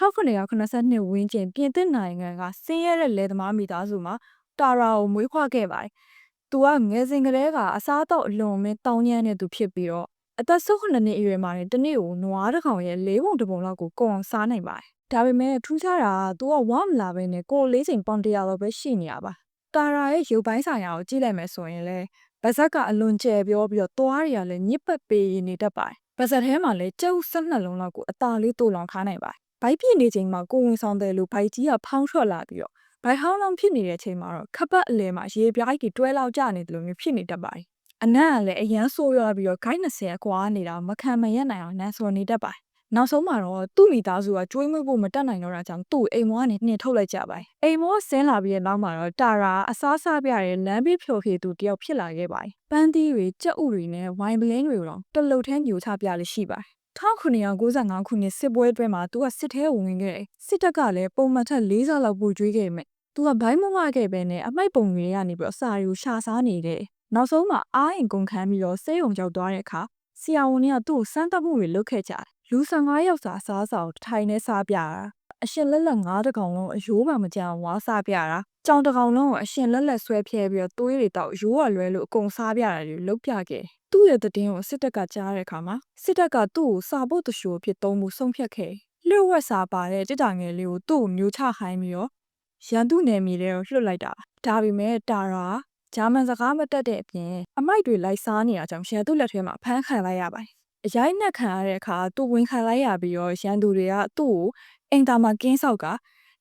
1982 ဝန်းကျင်ပြင်သစ်နိုင်ငံကဆင်းရဲတဲ့လယ်သမားမိသားစုမှာတာရာကိုမွေးဖွားခဲ့ပါတယ်။သူကငယ်စဉ်ကတည်းကအစားအသောက်အလွန်အမင်းတောင်းကျမ်းတဲ့သူဖြစ်ပြီးတော့အသက်18နှစ်အရွယ်မှာတနေ့ကိုနွားတစ်ကောင်ရဲ့၄ပုံတစ်ပုံလောက်ကိုကုန်အောင်စားနိုင်ပါတယ်။ဒါပေမဲ့ထူးခြားတာကသူကဝမလာဘဲနဲ့ကိုယ်လေးချိန်ပေါင်100လောက်ပဲရှိနေရပါ။တာရာရဲ့ရုပ်ပိုင်းဆိုင်ရာကိုကြည့်လိုက်မယ်ဆိုရင်လေဗဇက်ကအလွန်ကျယ်ပြောပြီးတော့သွားတွေကလည်းညစ်ပတ်ပေနေတတ်ပါတယ်။ဗဇက်ထဲမှာလည်းကျုပ်12လုံးလောက်ကိုအသာလေးတူလောင်ထားနိုင်ပါတယ်။ဘိုက်ပြည့်နေချိန်မှာကိုဝင်ဆောင်တယ်လို့ဘိုက်ကြီးကဖောင်းထွက်လာပြီးတော့ဘိုက်ဟောင်းလောင်းဖြစ်နေတဲ့အချိန်မှာတော့ခပတ်အလဲမှာရေပြားကြီးတွဲလောက်ကျနေတယ်လို့မျိုးဖြစ်နေတတ်ပါတယ်။အနံ့ကလည်းအရန်ဆိုးရွားပြီးတော့ဂိုက်20အကွာနေတာမခံမရက်နိုင်အောင်နန်းစော်နေတတ်ပါတယ်။နောက်ဆုံးမှာတော့သူ့မိသားစုကကျွေးမွေးဖို့မတတ်နိုင်တော့တာကြောင့်သူ့အိမ်မောကနေနှင်ထုတ်လိုက်ကြပါတယ်။အိမ်မောဆင်းလာပြီးတဲ့နောက်မှာတော့တာရာအစားစားပြတဲ့လမ်းဘေးဖြော်ဖြေသူတယောက်ဖြစ်လာခဲ့ပါတယ်။ပန်းသီးတွေကြက်ဥတွေနဲ့ဝိုင်ပလင်းတွေတော့တလုတ်ထဲညိုချပြလို့ရှိပါတယ်။1995ခုနှစ်စစ်ပွဲအတွင်းမှာသူကစစ်ထဲဝင်ခဲ့တယ်။စစ်တပ်ကလည်းပုံမှန်ထက်4ဆလောက်ပိုကျွေးခဲ့မယ်။သူကဘိုင်းမမခဲ့ပဲနဲ့အမိုက်ပုံတွေကနေပြီးတော့စာရီကိုရှာစားနေတယ်။နောက်ဆုံးမှာအားရင်ကုန်ခန်းပြီးတော့ဆေးရုံရောက်သွားတဲ့အခါဆရာဝန်ကသူ့ကိုစမ်းသပ်မှုတွေလုပ်ခဲ့ကြတယ်။လူ15ယောက်စာစားစာကိုထိုင်နဲ့စားပြတာ။အရှင်လက်လက်9တကောင်လုံးအယိုးမှမကြအောင်ဝါစားပြတာ။ကြောင်တကောင်လုံးကိုအရှင်လက်လက်ဆွဲဖြဲပြီးတော့သွေးတွေတောက်ရိုးရလွဲလို့အကုန်စားပြတာတွေလုပ်ပြခဲ့။သူ့ရဲ့သတင်းကိုစစ်တပ်ကကြားတဲ့အခါမှာစစ်တပ်ကသူ့ကိုစာဖို့တရှိုးဖြစ်သုံးမှုဆုံးဖြတ်ခဲ့။လျှို့ဝှက်စာပါတဲ့တစ်တာငယ်လေးကိုသူ့ကိုမျိုးချခိုင်းပြီးတော့ရန်သူနယ်မြေတွေကိုလွှတ်လိုက်တာ။ဒါပေမဲ့တာရာဂျာမန်စကားမတတ်တဲ့အပြင်အမိုက်တွေလိုက်စားနေတာကြောင့်ရန်သူလက်ထဲမှာဖမ်းခံလိုက်ရပါတယ်။အရိုက်နှက်ခံရတဲ့အခါသူဝင်ခံလိုက်ရပြီးတော့ရန်သူတွေကသူ့ကိုအင်တာမှာကင်းဆောက်က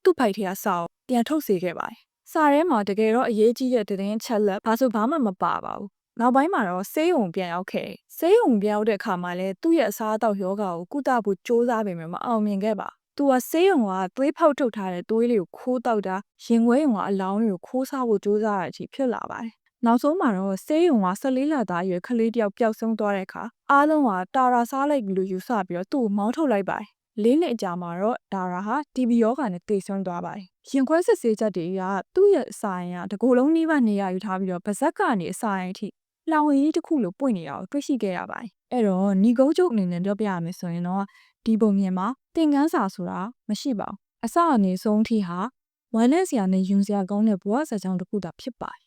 သူ့ဖိုက်ထဲကစာကိုပြန်ထုတ်စေခဲ့ပါတယ်။စာထဲမှာတကယ်တော့အရေးကြီးတဲ့သတင်းချက်လက်ဘာဆိုဘာမှမပါပါဘူး။နောက်ပိုင်းမှာတော့ဆေးရုံပြန်ရောက်ခဲ့။ဆေးရုံပြန်ရောက်တဲ့အခါမှာလည်းသူ့ရဲ့အစားအသောက်ယောဂါကိုကုသဖို့စ조사ပေမဲ့မအောင်မြင်ခဲ့ပါ။သူကဆေးရုံကသွေးဖောက်ထုတ်ထားတဲ့သွေးလေးကိုခိုးတောက်တာရင်ခွဲရုံကအလောင်းတွေကိုခိုးစားဖို့စ조사ရတဲ့အထိဖြစ်လာပါတယ်။နောက်ဆုံးမှာတော့ဆေးရုံက14လသားရွယ်ကလေးတယောက်ပျောက်ဆုံးသွားတဲ့အခါအားလုံးကတာရာစားလိုက်ပြီလို့ယူဆပြီးတော့သူ့ကိုမောင်းထုတ်လိုက်ပါတယ်။4နှစ်အကြာမှာတော့တာရာဟာ TB ရောဂါနဲ့သေဆုံးသွားပါတယ်။ရင်ခွဲစစ်ဆေးချက်တွေကသူ့ရဲ့အစာရင်ကတကိုယ်လုံးနှီးပါနေရယူထားပြီးတော့ဗဇက်ကနေအစာရင်အထိလောင်ရည်တစ်ခုလိုပွင့်နေတာကိုတွေ့ရှိခဲ့ရပါတယ်။အဲ့တော့ညီကုန်းချုပ်အနေနဲ့ပြောပြရမယ်ဆိုရင်တော့ဒီပုံမြင်မှာသင်ခန်းစာဆိုတာမရှိပါဘူး။အစအနေဆုံးအထိဟာဝမ်းနည်းစရာနဲ့ယဉ်စရာကောင်းတဲ့ဘဝဇာတ်ကြောင်းတစ်ခုသာဖြစ်ပါတယ်